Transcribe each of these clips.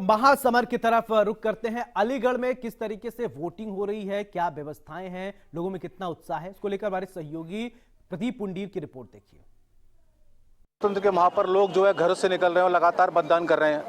महासमर की तरफ रुख करते हैं। अलीगढ़ में किस तरीके से वोटिंग हो रही है, क्या व्यवस्थाएं हैं, लोगों में कितना उत्साह है, इसको लेकर हमारे सहयोगी प्रदीप पुंडीर की रिपोर्ट देखिए। लोकतंत्र के महापर्व लोग जो है घरों से निकल रहे हैं और लगातार मतदान कर रहे हैं।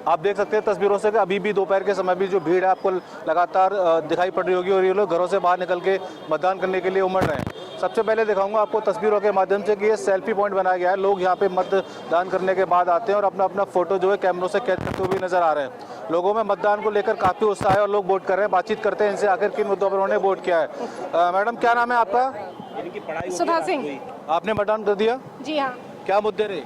आप देख सकते हैं तस्वीरों से कि अभी भी दोपहर के समय भी जो भीड़ है आपको लगातार दिखाई पड़ रही होगी और ये लोग घरों से बाहर निकल के मतदान करने के लिए उमड़ रहे हैं। सबसे पहले दिखाऊंगा आपको तस्वीरों के माध्यम से कि ये सेल्फी पॉइंट बनाया गया है। लोग यहाँ पे मतदान करने के बाद आते हैं और अपना अपना फोटो जो है कैमरों से कैद करते हुए नजर आ रहे हैं। लोगों में मतदान को लेकर काफी उत्साह है और लोग वोट कर रहे हैं। बातचीत करते हैं इनसे, आखिर किन मुद्दों पर उन्होंने वोट किया है। मैडम, क्या नाम है आपका? सुधा सिंह। आपने मतदान कर दिया? जी हाँ। क्या मुद्दे रहे?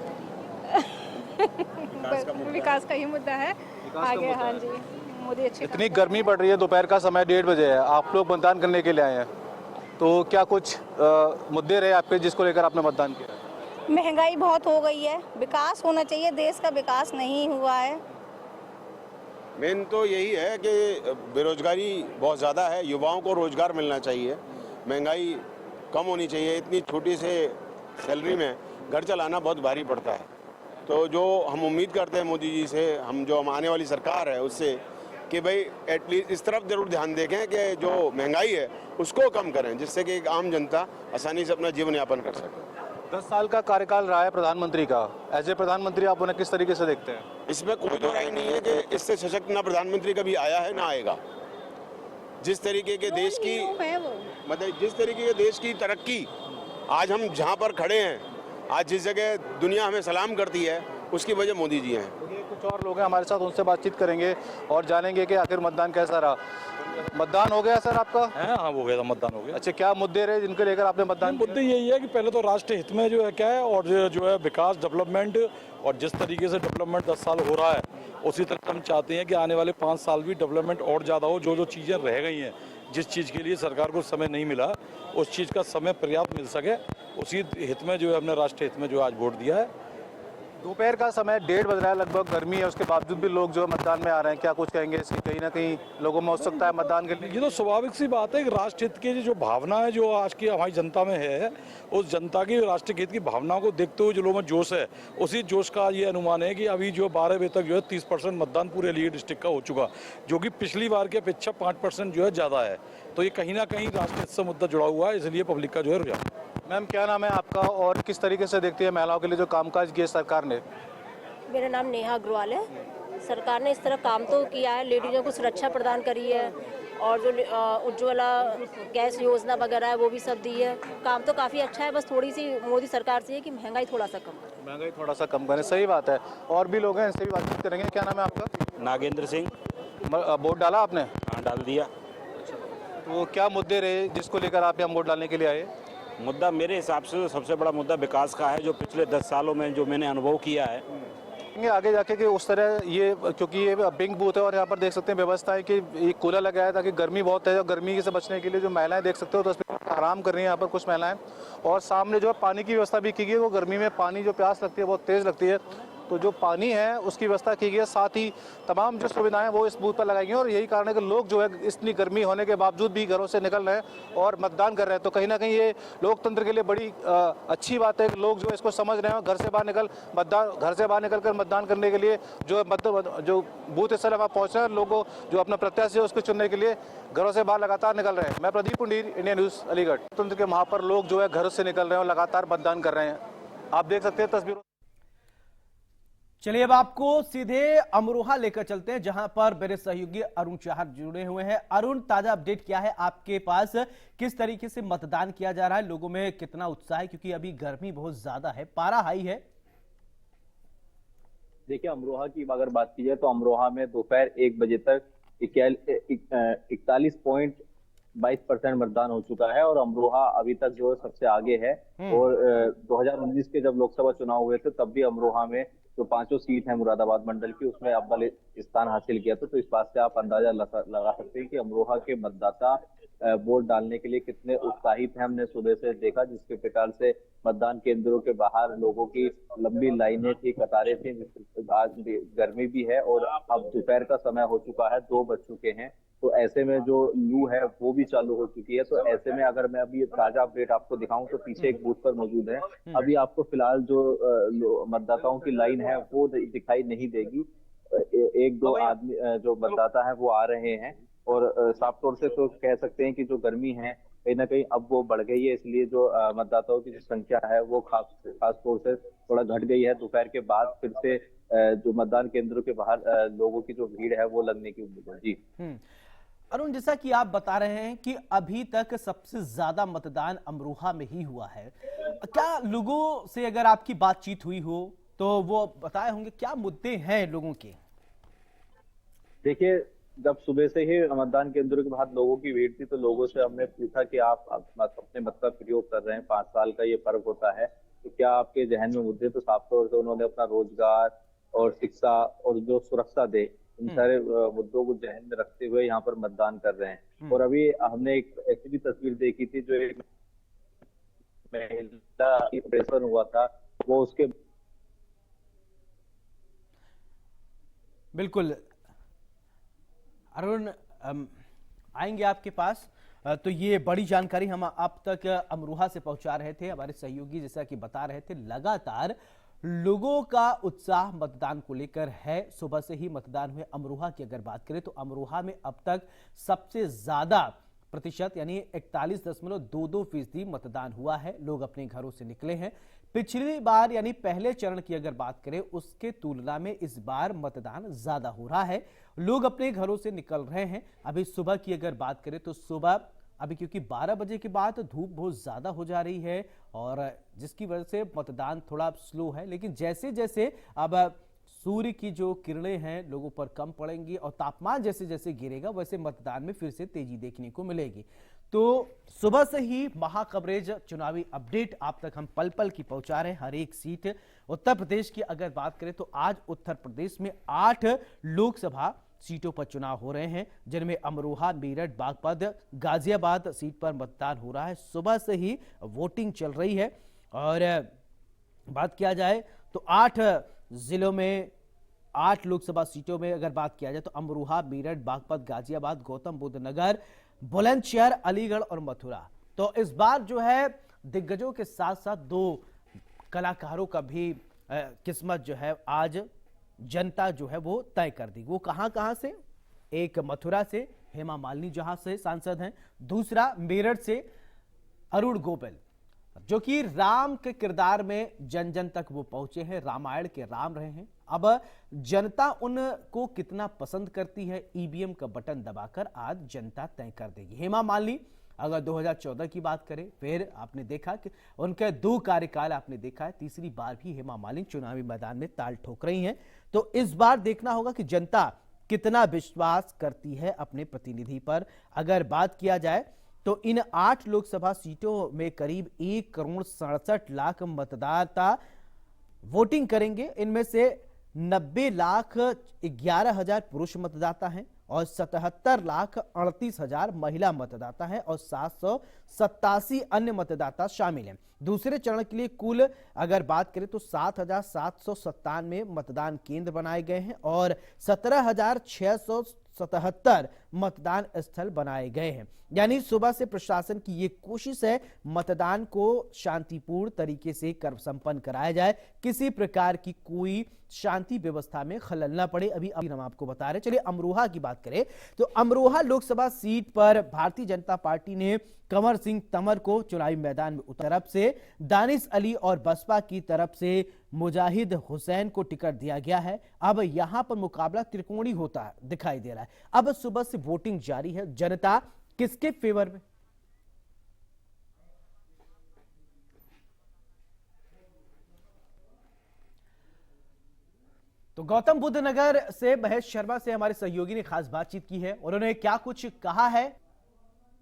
विकास का ही मुद्दा है आगे। हाँ जी, मोदी अच्छे। इतनी गर्मी पड़ रही है, दोपहर का समय 1:30 बजे है, आप लोग मतदान करने के लिए आए हैं, तो क्या कुछ मुद्दे रहे आपके जिसको लेकर आपने मतदान किया? महंगाई बहुत हो गई है, विकास होना चाहिए, देश का विकास नहीं हुआ है। मेन तो यही है कि बेरोजगारी बहुत ज़्यादा है, युवाओं को रोजगार मिलना चाहिए, महंगाई कम होनी चाहिए। इतनी छोटी से सैलरी में घर चलाना बहुत भारी पड़ता है। तो जो हम उम्मीद करते हैं मोदी जी से, हम जो आने वाली सरकार है उससे, कि भाई एटलीस्ट इस तरफ जरूर ध्यान देखें कि जो महंगाई है उसको कम करें, जिससे कि एक आम जनता आसानी से अपना जीवन यापन कर सके। 10 साल का कार्यकाल रहा है प्रधानमंत्री का। एज ए प्रधानमंत्री आप उन्हें किस तरीके से देखते हैं? इसमें कोई दो राय नहीं है कि इससे सशक्त ना प्रधानमंत्री कभी आया है ना आएगा। जिस तरीके के देश की मतलब जिस तरीके के देश की तरक्की आज हम जहाँ पर खड़े हैं, आज जिस जगह दुनिया हमें सलाम करती है, उसकी वजह मोदी जी हैं। कुछ और लोग हैं हमारे साथ, उनसे बातचीत करेंगे और जानेंगे कि आखिर मतदान कैसा रहा। मतदान हो गया सर आपका? हाँ, हो गया था, मतदान हो गया। अच्छा, क्या मुद्दे रहे जिनको लेकर आपने मतदान? मुद्दे यही है कि पहले तो राष्ट्र हित में जो है क्या है, और जो है विकास, डेवलपमेंट, और जिस तरीके से डेवलपमेंट 10 साल हो रहा है उसी तरह हम चाहते हैं कि आने वाले 5 साल भी डेवलपमेंट और ज़्यादा हो। जो जो चीज़ें रह गई हैं, जिस चीज़ के लिए सरकार को समय नहीं मिला, उस चीज़ का समय पर्याप्त मिल सके, उसी हित में जो है हमने राष्ट्र हित में जो आज वोट दिया है। दोपहर का समय 1:30 बज रहा है, लगभग गर्मी है, उसके बावजूद भी लोग जो है मतदान में आ रहे हैं। क्या कुछ कहेंगे इसकी? कहीं ना कहीं लोगों में उत्सुकता है मतदान के लिए। ये तो स्वाभाविक सी बात है कि राष्ट्र हित की जो भावना है जो आज की हमारी जनता में है, उस जनता की राष्ट्र हित की भावनाओं को देखते हुए जो लोगों में जोश है, उसी जोश का ये अनुमान है कि अभी जो 12 बजे तक जो है 30% मतदान पूरे अलीगढ़ डिस्ट्रिक्ट का हो चुका, जो कि पिछली बार की अपेक्षा 5% जो है ज़्यादा है। तो ये कहीं ना कहीं राष्ट्र हित से मुद्दा जुड़ा हुआ है, इसलिए पब्लिक का जो है रुझान। मैम, क्या नाम है आपका और किस तरीके से देखती है महिलाओं के लिए जो कामकाज किया सरकार ने? मेरा नाम नेहा अग्रवाल है। सरकार ने इस तरह काम तो किया है, लेडीज़ों को सुरक्षा प्रदान करी है, और जो उज्ज्वला गैस योजना वगैरह है वो भी सब दी है। काम तो काफ़ी अच्छा है, बस थोड़ी सी मोदी सरकार से है कि महंगाई थोड़ा सा कम करे। महंगाई थोड़ा सा कम करें, सही बात है। और भी लोग हैं, इनसे भी बातचीत करेंगे। क्या नाम है आपका? नागेंद्र सिंह। वोट डाला आपने? हाँ, डाल दिया। तो क्या मुद्दे रहे जिसको लेकर आप यहाँ वोट डालने के लिए आए? मुद्दा मेरे हिसाब से सबसे बड़ा मुद्दा विकास का है, जो पिछले 10 सालों में जो मैंने अनुभव किया है। आगे जाके कि उस तरह ये, क्योंकि ये पिंक बूथ है और यहाँ पर देख सकते हैं व्यवस्था है कि एक कूलर लगाया है ताकि गर्मी बहुत है, और गर्मी से बचने के लिए जो महिलाएं देख सकते हो तस्वीर में आराम कर रही हैं यहाँ पर कुछ महिलाएं, और सामने जो है पानी की व्यवस्था भी की गई है। वो गर्मी में पानी जो प्यास लगती है बहुत तेज़ लगती है, तो जो पानी है उसकी व्यवस्था की गई है। साथ ही तमाम जो सुविधाएं वो इस बूथ पर लगाई गई हैं, और यही कारण है कि लोग जो है इतनी गर्मी होने के बावजूद भी घरों से निकल रहे हैं और मतदान कर रहे हैं। तो कहीं ना कहीं ये लोकतंत्र के लिए बड़ी अच्छी बात है कि लोग जो है इसको समझ रहे हैं, घर से बाहर निकल कर मतदान करने के लिए जो बूथ स्थल वहाँ पहुँच रहे हैं। लोगों जो अपना प्रत्याशी है उसको चुनने के लिए घरों से बाहर लगातार निकल रहे हैं। मैं प्रदीप पुंडीर, इंडिया न्यूज़, अलीगढ़। लोकतंत्र के महापर्व लोग जो है घरों से निकल रहे हैं और लगातार मतदान कर रहे हैं। आप देख सकते हैं तस्वीरों। चलिए अब आपको सीधे अमरोहा लेकर चलते हैं, जहां पर मेरे सहयोगी अरुण चाहर जुड़े हुए हैं। अरुण, ताजा अपडेट क्या है आपके पास? किस तरीके से मतदान किया जा रहा है, लोगों में कितना उत्साह है, क्योंकि अभी गर्मी बहुत ज्यादा है, पारा हाई है? देखिए, अमरोहा की अगर बात की जाए तो अमरोहा में दोपहर 1 बजे तक 41.22% मतदान हो चुका है, और अमरोहा अभी तक जो सबसे आगे है। और 2019 के जब लोकसभा चुनाव हुए थे तब भी अमरोहा में जो 5 सीट है मुरादाबाद मंडल की, उसमें अव्वल स्थान हासिल किया था। तो इस बात से आप अंदाजा लगा सकते हैं कि अमरोहा के मतदाता वोट डालने के लिए कितने उत्साहित हैं। हमने सुबह से देखा जिसके प्रकार से मतदान केंद्रों के बाहर लोगों की लंबी लाइनें थी, कतारें थी। आज गर्मी भी है और अब दोपहर का समय हो चुका है, 2 बज चुके हैं, तो ऐसे में जो लू है वो भी चालू हो चुकी है। तो ऐसे में अगर मैं अभी ताजा अपडेट आपको दिखाऊं तो पीछे एक बूथ पर मौजूद है। अभी आपको फिलहाल जो मतदाताओं की लाइन है वो दिखाई नहीं देगी। एक दो आदमी जो मतदाता है वो आ रहे हैं, और साफ तौर से तो कह सकते हैं कि जो गर्मी है कहीं ना कहीं अब वो बढ़ गई है, इसलिए जो मतदाताओं की जो संख्या है वो खास खास तौर से थोड़ा घट गई है। दोपहर के बाद फिर से जो मतदान केंद्रों के बाहर लोगों की जो भीड़ है वो लगने की उम्मीद है। जी अरुण, जैसा कि आप बता रहे हैं कि अभी तक सबसे ज्यादा मतदान अमरोहा में ही हुआ है, क्या लोगों से अगर आपकी बातचीत हुई हो तो वो बताए होंगे क्या मुद्दे हैं लोगों के? देखिए, जब सुबह से ही मतदान केंद्रों के बाहर लोगों की भीड़ थी तो लोगों से हमने पूछा कि आप अपने मत का प्रयोग कर रहे हैं, 5 साल का ये पर्व होता है, तो क्या आपके जहन में मुद्दे? तो साफ तौर से उन्होंने अपना रोजगार और शिक्षा और जो सुरक्षा दे, इन सारे मुद्दों को जहन में रखते हुए यहाँ पर मतदान कर रहे हैं। और अभी हमने एक ऐसी भी तस्वीर देखी थी, जो एक महिला ऑपरेशन हुआ था, वो उसके बिल्कुल अरुण, आएंगे आपके पास। तो ये बड़ी जानकारी हम आप तक अमरोहा से पहुंचा रहे थे, हमारे सहयोगी जैसा कि बता रहे थे, लगातार लोगों का उत्साह मतदान को लेकर है। सुबह से ही मतदान हुए। अमरोहा की अगर बात करें तो अमरोहा में अब तक सबसे ज्यादा प्रतिशत यानी 41.22% मतदान हुआ है। लोग अपने घरों से निकले हैं। पिछली बार यानी पहले चरण की अगर बात करें उसके तुलना में इस बार मतदान ज्यादा हो रहा है। लोग अपने घरों से निकल रहे हैं। अभी सुबह की अगर बात करें तो सुबह अभी क्योंकि 12 बजे के बाद धूप बहुत ज्यादा हो जा रही है और जिसकी वजह से मतदान थोड़ा स्लो है, लेकिन जैसे जैसे अब सूर्य की जो किरणें हैं लोगों पर कम पड़ेंगी और तापमान जैसे जैसे गिरेगा वैसे मतदान में फिर से तेजी देखने को मिलेगी। तो सुबह से ही महाकवरेज चुनावी अपडेट आप तक हम पल पल की पहुंचा रहे हैं। हर एक सीट उत्तर प्रदेश की अगर बात करें तो आज उत्तर प्रदेश में 8 लोकसभा सीटों पर चुनाव हो रहे हैं, जिनमें अमरोहा, मेरठ, बागपत, गाजियाबाद सीट पर मतदान हो रहा है। सुबह से ही वोटिंग चल रही है और बात किया जाए तो 8 जिलों में 8 लोकसभा सीटों में अगर बात किया जाए तो अमरोहा, मेरठ, बागपत, गाजियाबाद, गौतम बुद्ध नगर, बुलंदशहर, अलीगढ़ और मथुरा। तो इस बार जो है दिग्गजों के साथ साथ 2 कलाकारों का भी किस्मत जो है आज जनता जो है वो तय कर दी। वो कहां से? एक मथुरा से हेमा मालिनी जहां से सांसद हैं, दूसरा मेरठ से अरुण गोविल जो कि राम के किरदार में जन जन तक वो पहुंचे हैं, रामायण के राम रहे हैं। अब जनता उनको कितना पसंद करती है ईवीएम का बटन दबाकर आज जनता तय कर देगी। हेमा मालिनी अगर 2014 की बात करें, फिर आपने देखा कि उनके 2 कार्यकाल आपने देखा है, तीसरी बार भी हेमा मालिनी चुनावी मैदान में ताल ठोक रही हैं। तो इस बार देखना होगा कि जनता कितना विश्वास करती है अपने प्रतिनिधि पर। अगर बात किया जाए तो इन 8 लोकसभा सीटों में करीब 1,67,00,000 मतदाता वोटिंग करेंगे। इनमें से 90,11,000 पुरुष मतदाता हैं और 77,38,000 महिला मतदाता हैं और 787 अन्य मतदाता शामिल हैं। दूसरे चरण के लिए कुल अगर बात करें तो 7,797 मतदान केंद्र बनाए गए हैं और 17,677 मतदान स्थल बनाए गए हैं। यानी सुबह से प्रशासन की ये कोशिश है मतदान को शांतिपूर्ण तरीके से संपन्न कराया जाए, किसी प्रकार की कोई शांति व्यवस्था में खलल ना पड़े। अभी हम आपको बता रहे। चलिए अमरोहा की बात करें तो अमरोहा लोकसभा सीट पर भारतीय जनता पार्टी ने कंवर सिंह तंवर को चुनावी मैदान में तरफ से दानिश अली और बसपा की तरफ से मुजाहिद हुसैन को टिकट दिया गया है। अब यहां पर मुकाबला त्रिकोणी होता दिखाई दे रहा है। अब सुबह से वोटिंग जारी है। जनता किसके फेवर में? तो गौतम बुद्ध नगर से महेश शर्मा से हमारे सहयोगी ने खास बातचीत की है। उन्होंने क्या कुछ कहा है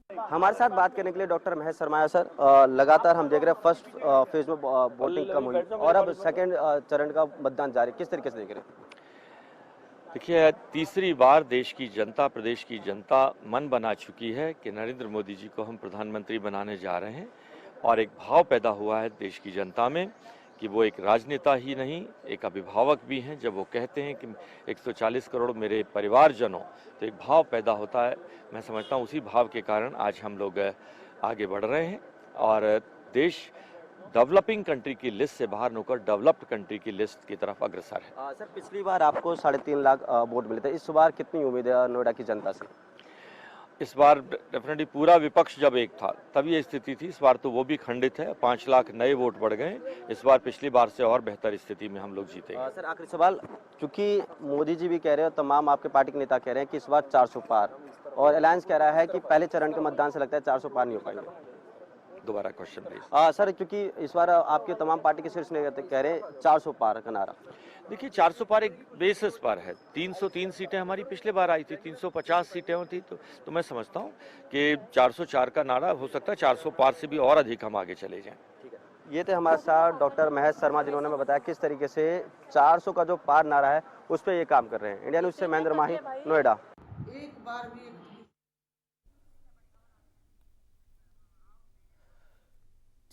हमारे साथ बात करने के लिए डॉक्टर महेश शर्मा है। सर, लगातार हम देख रहे हैं फर्स्ट फेज में वोटिंग कम हुई और अब सेकंड चरण का मतदान जारी, किस तरीके से देख रहे हैं? देखिए, तीसरी बार देश की जनता, प्रदेश की जनता मन बना चुकी है कि नरेंद्र मोदी जी को हम प्रधानमंत्री बनाने जा रहे हैं और एक भाव पैदा हुआ है देश की जनता में कि वो एक राजनेता ही नहीं, एक अभिभावक भी हैं। जब वो कहते हैं कि 140 करोड़ मेरे परिवारजनों, तो एक भाव पैदा होता है। मैं समझता हूँ उसी भाव के कारण आज हम लोग आगे बढ़ रहे हैं और देश डेवलपिंग कंट्री की लिस्ट से बाहर होकर डेवलप्ड कंट्री की लिस्ट की तरफ अग्रसर है। सर, पिछली बार आपको 3.5 लाख वोट मिले थे, इस बार कितनी उम्मीद है नोएडा की जनता से? इस बार डेफिनेटली पूरा विपक्ष जब एक था तब ये स्थिति थी, इस बार तो वो भी खंडित है, 5 लाख नए वोट बढ़ गए। इस बार पिछली बार से और बेहतर स्थिति में हम लोग जीतेंगे। सर, आखिरी सवाल, क्योंकि मोदी जी भी कह रहे हैं, तमाम आपके पार्टी के नेता कह रहे हैं कि इस बार 400 पार, और अलायंस कह रहा है कि पहले चरण के मतदान से लगता है 400 पार नहीं हो पाएंगे। दोबारा क्वेश्चन प्लीज। सर, क्योंकि इस बार आपके तमाम पार्टी के शीर्ष नेता कह रहे हैं 400 पार का नारा। देखिए, 400 पार एक बेसिस पर है। 303 सीटें हमारी पिछले बार आई थी, 350 सीटें होती तो मैं समझता हूँ कि 404 का नारा हो सकता है, 400 पार से भी और अधिक हम आगे चले जाएं। ये थे हमारे साथ डॉक्टर महेश शर्मा, जिन्होंने हमें बताया किस तरीके से 400 का जो पार नारा है उस पर ये काम कर रहे हैं। इंडिया न्यूज से महेंद्र माही, नोएडा।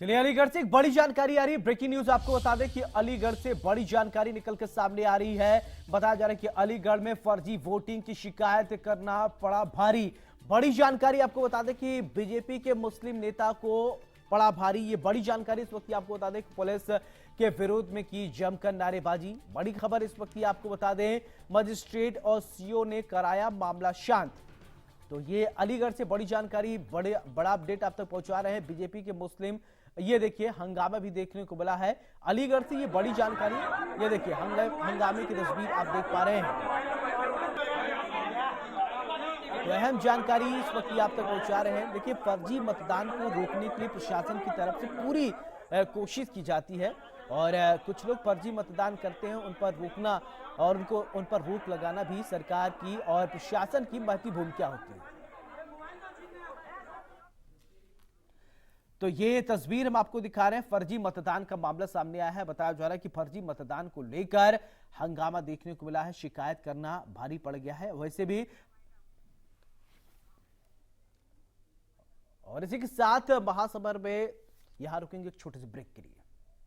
चलिए, अलीगढ़ से एक बड़ी जानकारी आ रही है। ब्रेकिंग न्यूज आपको बता दें कि अलीगढ़ से बड़ी जानकारी निकल के सामने आ रही है। बताया जा रहा है कि अलीगढ़ में फर्जी वोटिंग की शिकायत करना पड़ा भारी। बड़ी जानकारी आपको बता दें कि बीजेपी के मुस्लिम नेता को पड़ा भारी। ये बड़ी जानकारी इस वक्त आपको बता दें कि पुलिस के विरोध में की जमकर नारेबाजी। बड़ी खबर इस वक्त आपको बता दें, मजिस्ट्रेट और सीओ ने कराया मामला शांत। तो ये अलीगढ़ से बड़ी जानकारी, बड़ा अपडेट आप तक पहुंचा रहे हैं बीजेपी के मुस्लिम। ये देखिए, हंगामा भी देखने को मिला है अलीगढ़ से। ये बड़ी जानकारी, ये देखिए हंगामे की तस्वीर आप देख पा रहे हैं। तो अहम जानकारी इस वक्त आप तक पहुंचा रहे हैं। देखिए, फर्जी मतदान को रोकने के लिए प्रशासन की तरफ से पूरी कोशिश की जाती है, और कुछ लोग फर्जी मतदान करते हैं, उन पर रोकना और उन पर रोक लगाना भी सरकार की और प्रशासन की महत्वपूर्ण भूमिका होती है। तो ये तस्वीर हम आपको दिखा रहे हैं, फर्जी मतदान का मामला सामने आया है। बताया जा रहा है कि फर्जी मतदान को लेकर हंगामा देखने को मिला है, शिकायत करना भारी पड़ गया है। वैसे भी, और इसी के साथ महासमर में यहां रुकेंगे एक छोटे से ब्रेक के लिए।